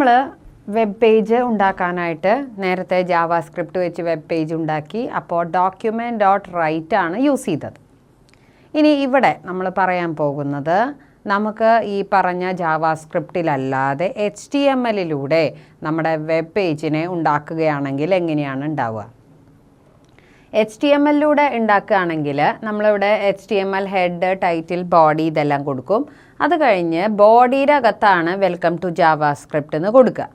നമ്മൾ web page ഉണ്ടാക്കാനായിട്ട് നേരത്തെ ജാവാസ്ക്രിപ്റ്റ് വെച്ച് വെബ് പേജ് ഉണ്ടാക്കി. അപ്പോൾ document.write ആണ് യൂസ് ചെയ്തത്. ഇനി ഇവിടെ നമ്മൾ പറയാൻ പോകുന്നത് നമുക്ക് ഈ പറഞ്ഞ ജാവാസ്ക്രിപ്റ്റിലല്ലാതെ HTML-ലൂടെ നമ്മുടെ വെബ് പേജിനെ ഉണ്ടാക്കുകയാണെങ്കിൽ എങ്ങനെയാണ് ഉണ്ടാവുക. HTML-ലൂടെ ഉണ്ടാക്കുകയാണെങ്കിൽ നമ്മളിവിടെ HTML ഹെഡ്, ടൈറ്റിൽ, ബോഡി ഇതെല്ലാം കൊടുക്കും. അത് കഴിഞ്ഞ് ബോഡിയുടെ അകത്താണ് വെൽക്കം ടു ജാവാസ്ക്രിപ്റ്റ് എന്ന് കൊടുക്കുക.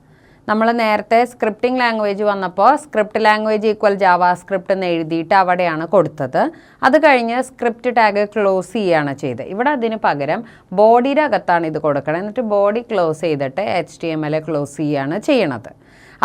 നമ്മൾ നേരത്തെ സ്ക്രിപ്റ്റിംഗ് ലാംഗ്വേജ് വന്നപ്പോൾ സ്ക്രിപ്റ്റ് ലാംഗ്വേജ് ഈക്വൽ ജാവാസ്ക്രിപ്റ്റ് എന്ന് എഴുതിയിട്ട് അവിടെയാണ് കൊടുത്തത്. അത് കഴിഞ്ഞ് സ്ക്രിപ്റ്റ് ടാഗ് ക്ലോസ് ചെയ്യുകയാണ് ചെയ്തത്. ഇവിടെ അതിന് പകരം ബോഡിയുടെ അകത്താണ് ഇത് കൊടുക്കണം. എന്നിട്ട് ബോഡി ക്ലോസ് ചെയ്തിട്ട് HTML ക്ലോസ് ചെയ്യുകയാണ് ചെയ്യണത്.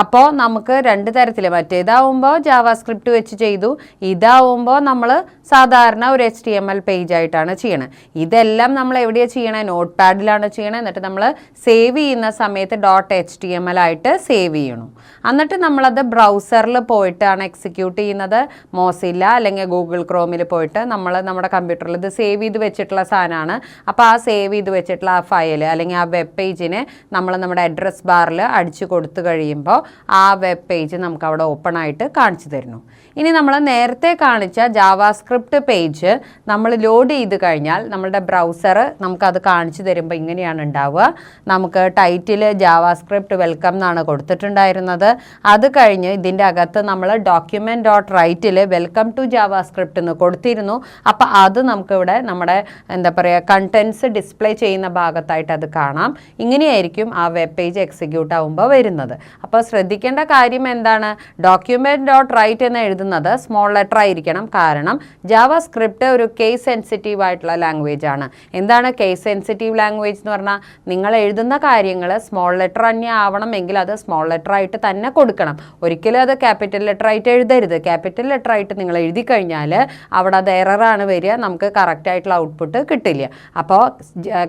അപ്പോൾ നമുക്ക് രണ്ട് തരത്തിൽ, മറ്റേതാവുമ്പോൾ ജാവാസ്ക്രിപ്റ്റ് വെച്ച് ചെയ്തു, ഇതാവുമ്പോൾ നമ്മൾ സാധാരണ ഒരു HTML പേജായിട്ടാണ് ചെയ്യണത്. ഇതെല്ലാം നമ്മൾ എവിടെയാണ് ചെയ്യണത്? നോട്ട് പാഡിലാണ് ചെയ്യണത്. എന്നിട്ട് നമ്മൾ സേവ് ചെയ്യുന്ന സമയത്ത് .html ആയിട്ട് സേവ് ചെയ്യണം. എന്നിട്ട് നമ്മളത് ബ്രൗസറിൽ പോയിട്ടാണ് എക്സിക്യൂട്ട് ചെയ്യുന്നത്. മോസില്ല അല്ലെങ്കിൽ ഗൂഗിൾ ക്രോമിൽ പോയിട്ട് നമ്മൾ നമ്മുടെ കമ്പ്യൂട്ടറിൽ ഇത് സേവ് ചെയ്ത് വെച്ചിട്ടുള്ള സാധനമാണ്. അപ്പോൾ ആ സേവ് ചെയ്ത് വെച്ചിട്ടുള്ള ആ ഫയൽ അല്ലെങ്കിൽ ആ വെബ് പേജിനെ നമ്മൾ നമ്മുടെ അഡ്രസ് ബാറിൽ അടിച്ചു കൊടുത്തു കഴിയുമ്പോൾ ആ വെബ് പേജ് നമുക്ക് അവിടെ ഓപ്പൺ ആയിട്ട് കാണിച്ചു തരുന്നു. ഇനി നമ്മൾ നേരത്തെ കാണിച്ച ജാവാസ്ക്രിപ്റ്റ് പേജ് നമ്മൾ ലോഡ് ചെയ്ത് കഴിഞ്ഞാൽ നമ്മളുടെ ബ്രൗസർ നമുക്കത് കാണിച്ചു തരുമ്പോൾ ഇങ്ങനെയാണ് ഉണ്ടാവുക. നമുക്ക് ടൈറ്റിൽ ജാവാസ്ക്രിപ്റ്റ് വെൽക്കം എന്നാണ് കൊടുത്തിട്ടുണ്ടായിരുന്നത്. അത് കഴിഞ്ഞ് ഇതിൻ്റെ അകത്ത് നമ്മൾ document.write-ൽ വെൽക്കം ടു ജാവാസ്ക്രിപ്റ്റ് എന്ന് കൊടുത്തിരുന്നു. അപ്പോൾ അത് നമുക്കിവിടെ നമ്മുടെ എന്താ പറയുക കണ്ടൻസ് ഡിസ്പ്ലേ ചെയ്യുന്ന ഭാഗത്തായിട്ട് അത് കാണാം. ഇങ്ങനെയായിരിക്കും ആ വെബ് പേജ് എക്സിക്യൂട്ട് ആകുമ്പോൾ വരുന്നത്. അപ്പോൾ ശ്രദ്ധിക്കേണ്ട കാര്യം എന്താണ്? document.write എന്ന് എഴുതുന്നത് സ്മോൾ ലെറ്റർ ആയിരിക്കണം. കാരണം ജാവാസ്ക്രിപ്റ്റ് ഒരു കേസ് സെൻസിറ്റീവ് ആയിട്ടുള്ള ലാംഗ്വേജ് ആണ്. എന്താണ് കേസ് സെൻസിറ്റീവ് ലാംഗ്വേജ് എന്ന് പറഞ്ഞാൽ? നിങ്ങൾ എഴുതുന്ന കാര്യങ്ങൾ സ്മോൾ ലെറ്റർ തന്നെ ആവണമെങ്കിൽ അത് സ്മോൾ ലെറ്റർ ആയിട്ട് തന്നെ കൊടുക്കണം. ഒരിക്കലും അത് ക്യാപിറ്റൽ ലെറ്റർ ആയിട്ട് എഴുതരുത്. ക്യാപിറ്റൽ ലെറ്റർ ആയിട്ട് നിങ്ങൾ എഴുതി കഴിഞ്ഞാൽ അവിടെ അത് എററാണ് വരിക, നമുക്ക് കറക്റ്റ് ആയിട്ടുള്ള ഔട്ട്പുട്ട് കിട്ടില്ല. അപ്പോൾ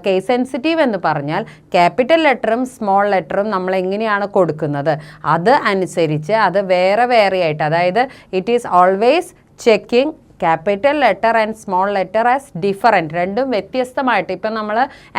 കേസ് സെൻസിറ്റീവ് എന്ന് പറഞ്ഞാൽ ക്യാപിറ്റൽ ലെറ്ററും സ്മോൾ ലെറ്ററും നമ്മൾ എങ്ങനെയാണ് കൊടുക്കുന്നത് അത് അനുസരിച്ച് അത് വേറെ വേറെ ആയിട്ട്, അതായത് it is always checking capital letter and small letter as different, രണ്ടും വ്യത്യസ്തമായിട്ട്. ഇപ്പം നമ്മൾ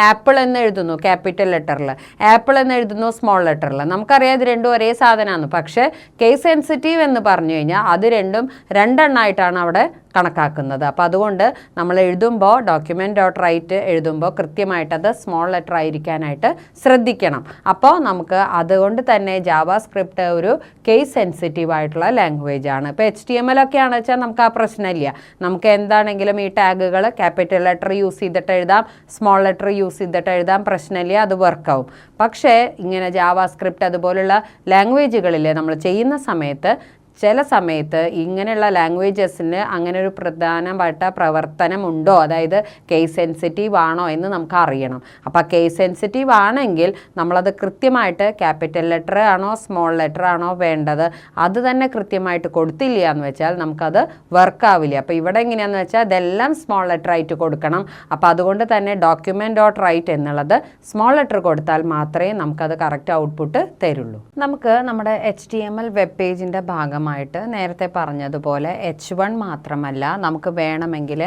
ആപ്പിൾ എന്ന് എഴുതുന്നു ക്യാപിറ്റൽ ലെറ്ററിൽ, ആപ്പിൾ എന്ന് എഴുതുന്നു സ്മോൾ ലെറ്ററിൽ. നമുക്കറിയാം ഇത് രണ്ടും ഒരേ സാധനമാണ്. പക്ഷേ കേസ് സെൻസിറ്റീവ് എന്ന് പറഞ്ഞു കഴിഞ്ഞാൽ അത് രണ്ടും രണ്ടെണ്ണമായിട്ടാണ് അവിടെ കണക്കാക്കുന്നത്. അപ്പോൾ അതുകൊണ്ട് നമ്മൾ എഴുതുമ്പോൾ document.write എഴുതുമ്പോൾ കൃത്യമായിട്ടത് സ്മോൾ ലെറ്റർ ആയിരിക്കാനായിട്ട് ശ്രദ്ധിക്കണം. അപ്പോൾ നമുക്ക് അതുകൊണ്ട് തന്നെ ജാവാസ്ക്രിപ്റ്റ് ഒരു കേസ് സെൻസിറ്റീവ് ആയിട്ടുള്ള ലാംഗ്വേജ് ആണ്. ഇപ്പോൾ HTML ഒക്കെ ആണെന്ന് വെച്ചാൽ നമുക്ക് ആ പ്രശ്നമില്ല. നമുക്ക് എന്താണെങ്കിലും ഈ ടാഗുകൾ ക്യാപിറ്റൽ ലെറ്റർ യൂസ് ചെയ്തിട്ട് എഴുതാം, സ്മോൾ ലെറ്റർ യൂസ് ചെയ്തിട്ട് എഴുതാം, പ്രശ്നമില്ല, അത് വർക്കാവും. പക്ഷേ ഇങ്ങനെ ജാവാസ്ക്രിപ്റ്റ് അതുപോലുള്ള ലാംഗ്വേജുകളിൽ നമ്മൾ ചെയ്യുന്ന സമയത്ത് ചില സമയത്ത് ഇങ്ങനെയുള്ള ലാംഗ്വേജസിന് അങ്ങനെ ഒരു പ്രധാനപ്പെട്ട പ്രവർത്തനമുണ്ടോ, അതായത് കേസ് സെൻസിറ്റീവ് ആണോ എന്ന് നമുക്ക് അറിയണം. അപ്പോൾ കേസ് സെൻസിറ്റീവ് ആണെങ്കിൽ നമ്മളത് കൃത്യമായിട്ട് ക്യാപിറ്റൽ ലെറ്റർ ആണോ സ്മോൾ ലെറ്റർ ആണോ വേണ്ടത് അത് തന്നെ കൃത്യമായിട്ട് കൊടുത്തില്ല എന്ന് വെച്ചാൽ നമുക്കത് വർക്കാവില്ല. അപ്പോൾ ഇവിടെ എങ്ങനെയാണെന്ന് വെച്ചാൽ ഇതെല്ലാം സ്മോൾ ലെറ്റർ ആയിട്ട് കൊടുക്കണം. അപ്പോൾ അതുകൊണ്ട് തന്നെ document.write എന്നുള്ളത് സ്മോൾ ലെറ്റർ കൊടുത്താൽ മാത്രമേ നമുക്കത് കറക്റ്റ് ഔട്ട്പുട്ട് തരുള്ളൂ. നമുക്ക് നമ്മുടെ HTML വെബ് പേജിൻ്റെ ഭാഗം നേരത്തെ പറഞ്ഞതുപോലെ H1 മാത്രമല്ല, നമുക്ക് വേണമെങ്കിൽ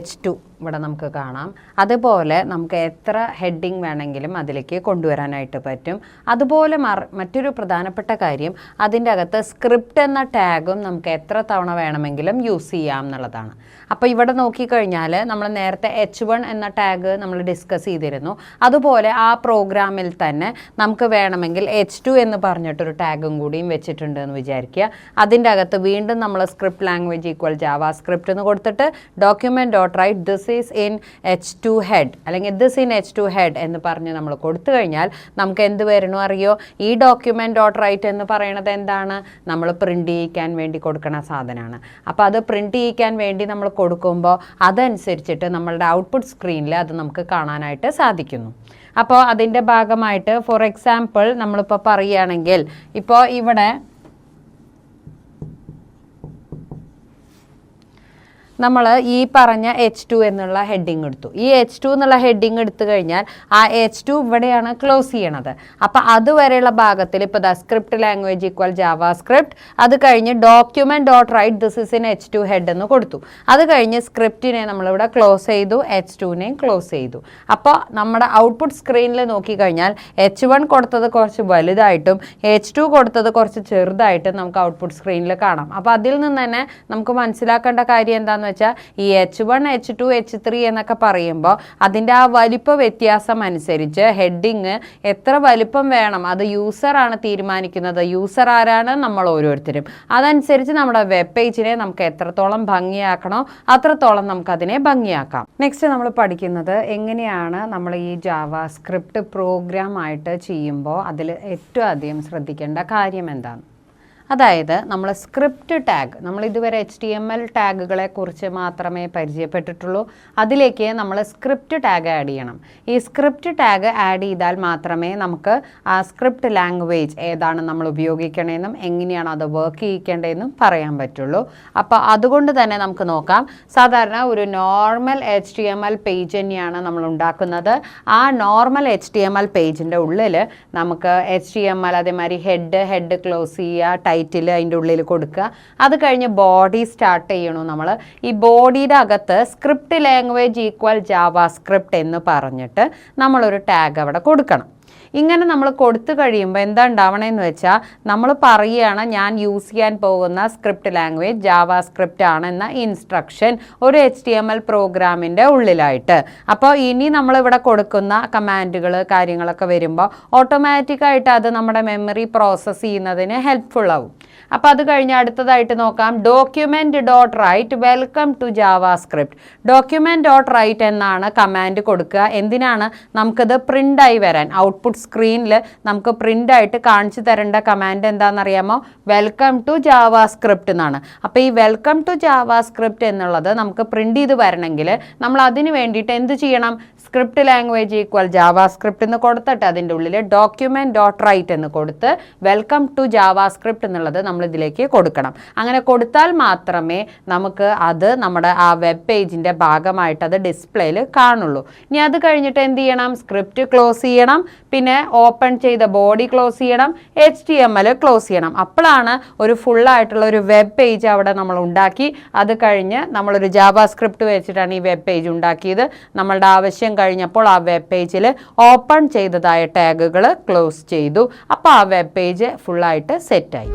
H2 ഇവിടെ നമുക്ക് കാണാം. അതുപോലെ നമുക്ക് എത്ര ഹെഡിങ് വേണമെങ്കിലും അതിലേക്ക് കൊണ്ടുവരാനായിട്ട് പറ്റും. അതുപോലെ മറ്റൊരു പ്രധാനപ്പെട്ട കാര്യം, അതിൻ്റെ അകത്ത് സ്ക്രിപ്റ്റ് എന്ന ടാഗും നമുക്ക് എത്ര തവണ വേണമെങ്കിലും യൂസ് ചെയ്യാം എന്നുള്ളതാണ്. അപ്പോൾ ഇവിടെ നോക്കിക്കഴിഞ്ഞാൽ നമ്മൾ നേരത്തെ H1 എന്ന ടാഗ് നമ്മൾ ഡിസ്കസ് ചെയ്തിരുന്നു. അതുപോലെ ആ പ്രോഗ്രാമിൽ തന്നെ നമുക്ക് വേണമെങ്കിൽ H2 എന്ന് പറഞ്ഞിട്ടൊരു ടാഗും കൂടിയും വെച്ചിട്ടുണ്ട് എന്ന് വിചാരിക്കുക. അതിൻ്റെ അകത്ത് വീണ്ടും നമ്മൾ സ്ക്രിപ്റ്റ് ലാംഗ്വേജ് ഈക്വൽ ജാവാസ്ക്രിപ്റ്റ് എന്ന് കൊടുത്തിട്ട് document.write this is in H2 head അല്ലെങ്കിൽ ദിസ് ഇൻ H2 ഹെഡ് എന്ന് പറഞ്ഞ് നമ്മൾ കൊടുത്തു കഴിഞ്ഞാൽ നമുക്ക് എന്ത് വരണോ അറിയോ? ഈ document.write എന്ന് പറയുന്നത് എന്താണ്? നമ്മൾ പ്രിൻ്റ് ചെയ്യിക്കാൻ വേണ്ടി കൊടുക്കുന്ന സാധനമാണ്. അപ്പോൾ അത് പ്രിൻ്റ് ചെയ്യിക്കാൻ വേണ്ടി നമ്മൾ കൊടുക്കുമ്പോൾ അതനുസരിച്ചിട്ട് നമ്മളുടെ ഔട്ട്പുട്ട് സ്ക്രീനിൽ അത് നമുക്ക് കാണാനായിട്ട് സാധിക്കുന്നു. അപ്പോൾ അതിൻ്റെ ഭാഗമായിട്ട് ഫോർ എക്സാമ്പിൾ നമ്മളിപ്പോൾ പറയുകയാണെങ്കിൽ, ഇപ്പോൾ ഇവിടെ നമ്മൾ ഈ പറഞ്ഞ H2 എന്നുള്ള ഹെഡിങ് എടുത്തു. ഈ H2 എന്നുള്ള ഹെഡിങ് എടുത്തു കഴിഞ്ഞാൽ ആ H2 ഇവിടെയാണ് ക്ലോസ് ചെയ്യണത്. അപ്പോൾ അതുവരെയുള്ള ഭാഗത്തിൽ ഇപ്പോൾ the script language equal JavaScript, അത് കഴിഞ്ഞ് document dot write this is in H2 head എന്ന് കൊടുത്തു. അത് കഴിഞ്ഞ് സ്ക്രിപ്റ്റിനെ നമ്മളിവിടെ ക്ലോസ് ചെയ്തു, H2നെയും ക്ലോസ് ചെയ്തു. അപ്പോൾ നമ്മുടെ ഔട്ട്പുട്ട് സ്ക്രീനിൽ നോക്കിക്കഴിഞ്ഞാൽ H1 കൊടുത്തത് കുറച്ച് വലുതായിട്ടും H2 കൊടുത്തത് കുറച്ച് ചെറുതായിട്ടും നമുക്ക് ഔട്ട്പുട്ട് സ്ക്രീനിൽ കാണാം. അപ്പോൾ അതിൽ നിന്ന് തന്നെ നമുക്ക് മനസ്സിലാക്കേണ്ട കാര്യം എന്താണെന്ന് വെച്ചാൽ ഈ H1, H2, H3 എന്നൊക്കെ പറയുമ്പോൾ അതിൻ്റെ ആ വലിപ്പ വ്യത്യാസം അനുസരിച്ച് ഹെഡിങ് എത്ര വലിപ്പം വേണം അത് യൂസറാണ് തീരുമാനിക്കുന്നത്. യൂസർ ആരാണ്? നമ്മൾ ഓരോരുത്തരും. അതനുസരിച്ച് നമ്മുടെ വെബ് പേജിനെ നമുക്ക് എത്രത്തോളം ഭംഗിയാക്കണോ അത്രത്തോളം നമുക്കതിനെ ഭംഗിയാക്കാം. നെക്സ്റ്റ് നമ്മൾ പഠിക്കുന്നത് എങ്ങനെയാണ് നമ്മൾ ഈ ജാവാ സ്ക്രിപ്റ്റ് പ്രോഗ്രാം ആയിട്ട് ചെയ്യുമ്പോൾ അതിൽ ഏറ്റവും അധികം ശ്രദ്ധിക്കേണ്ട കാര്യം എന്താണ്. അതായത് നമ്മൾ സ്ക്രിപ്റ്റ് ടാഗ്, നമ്മൾ ഇതുവരെ HTML ടാഗുകളെ കുറിച്ച് മാത്രമേ പരിചയപ്പെട്ടിട്ടുള്ളൂ. അതിലേക്ക് നമ്മൾ സ്ക്രിപ്റ്റ് ടാഗ് ആഡ് ചെയ്യണം. ഈ സ്ക്രിപ്റ്റ് ടാഗ് ആഡ് ചെയ്താൽ മാത്രമേ നമുക്ക് ആ സ്ക്രിപ്റ്റ് ലാംഗ്വേജ് ഏതാണ് നമ്മൾ ഉപയോഗിക്കണമെന്നും എങ്ങനെയാണ് അത് വർക്ക് ചെയ്യിക്കേണ്ടതെന്നും പറയാൻ പറ്റുള്ളൂ. അപ്പോൾ അതുകൊണ്ട് തന്നെ നമുക്ക് നോക്കാം. സാധാരണ ഒരു നോർമൽ HTML പേജ് തന്നെയാണ് നമ്മൾ ഉണ്ടാക്കുന്നത്. ആ നോർമൽ HTML പേജിൻ്റെ ഉള്ളിൽ നമുക്ക് HTML അതേമാതിരി ഹെഡ് ക്ലോസ് ചെയ്യുക, ടൈറ്റിൽ അതിൻ്റെ ഉള്ളിൽ കൊടുക്കുക. അത് കഴിഞ്ഞ് ബോഡി സ്റ്റാർട്ട് ചെയ്യണു. നമ്മൾ ഈ ബോഡിയുടെ അകത്ത് script language equal Java script എന്ന് പറഞ്ഞിട്ട് നമ്മളൊരു ടാഗ് അവിടെ കൊടുക്കണം. ഇങ്ങനെ നമ്മൾ കൊടുത്തു കഴിയുമ്പോൾ എന്താ ഉണ്ടാവണമെന്ന് വെച്ചാൽ നമ്മൾ പറയുകയാണ് ഞാൻ യൂസ് ചെയ്യാൻ പോകുന്ന സ്ക്രിപ്റ്റ് ലാംഗ്വേജ് ജാവാ സ്ക്രിപ്റ്റ് ആണെന്ന ഇൻസ്ട്രക്ഷൻ ഒരു HTML പ്രോഗ്രാമിൻ്റെ ഉള്ളിലായിട്ട്. അപ്പോൾ ഇനി നമ്മളിവിടെ കൊടുക്കുന്ന കമാൻഡുകൾ കാര്യങ്ങളൊക്കെ വരുമ്പോൾ ഓട്ടോമാറ്റിക്കായിട്ട് അത് നമ്മുടെ മെമ്മറി പ്രോസസ്സ് ചെയ്യുന്നതിന് ഹെൽപ്ഫുൾ ആവും. അപ്പോൾ അത് കഴിഞ്ഞ് അടുത്തതായിട്ട് നോക്കാം. Document dot write welcome to JavaScript. Document dot write എന്നാണ് കമാൻഡ് കൊടുക്കുക. എന്തിനാണ്? നമുക്കത് പ്രിൻ്റായി വരാൻ ഔട്ട്പുട്ട് സ്ക്രീനിൽ നമുക്ക് പ്രിൻ്റായിട്ട് കാണിച്ചു തരേണ്ട കമാൻഡ് എന്താണെന്നറിയാമോ? വെൽക്കം ടു ജാവാ സ്ക്രിപ്റ്റ് എന്നാണ്. അപ്പോൾ ഈ വെൽക്കം ടു ജാവാ സ്ക്രിപ്റ്റ് എന്നുള്ളത് നമുക്ക് പ്രിൻ്റ് ചെയ്ത് വരണമെങ്കിൽ നമ്മൾ അതിന് വേണ്ടിയിട്ട് എന്ത് ചെയ്യണം? Script language equal Java script എന്ന് കൊടുത്തിട്ട് അതിൻ്റെ ഉള്ളിൽ ഡോക്യുമെൻറ്റ് ഡോട്ട് റൈറ്റ് എന്ന് കൊടുത്ത് വെൽക്കം ടു ജാവാ സ്ക്രിപ്റ്റ് എന്നുള്ളത് നമ്മൾ ഇതിലേക്ക് കൊടുക്കണം. അങ്ങനെ കൊടുത്താൽ മാത്രമേ നമുക്ക് അത് നമ്മുടെ ആ വെബ് പേജിൻ്റെ ഭാഗമായിട്ട് അത് ഡിസ്പ്ലേയിൽ കാണുള്ളൂ. ഇനി അത് കഴിഞ്ഞിട്ട് എന്ത് ചെയ്യണം? സ്ക്രിപ്റ്റ് ക്ലോസ് ചെയ്യണം, പിന്നെ ഓപ്പൺ ചെയ്ത ബോഡി ക്ലോസ് ചെയ്യണം, HTML ക്ലോസ് ചെയ്യണം. അപ്പോഴാണ് ഒരു ഫുള്ളായിട്ടുള്ള ഒരു വെബ് പേജ് അവിടെ നമ്മൾ ഉണ്ടാക്കി. അത് കഴിഞ്ഞ് നമ്മളൊരു ജാവാ സ്ക്രിപ്റ്റ് വെച്ചിട്ടാണ് ഈ വെബ് പേജ് ഉണ്ടാക്കിയത്. നമ്മളുടെ ആവശ്യം കഴിഞ്ഞപ്പോൾ ആ വെബ് പേജിൽ ഓപ്പൺ ചെയ്തതായ ടാഗുകൾ ക്ലോസ് ചെയ്തു. അപ്പോൾ ആ വെബ് പേജ് ഫുള്ളായിട്ട് സെറ്റായി.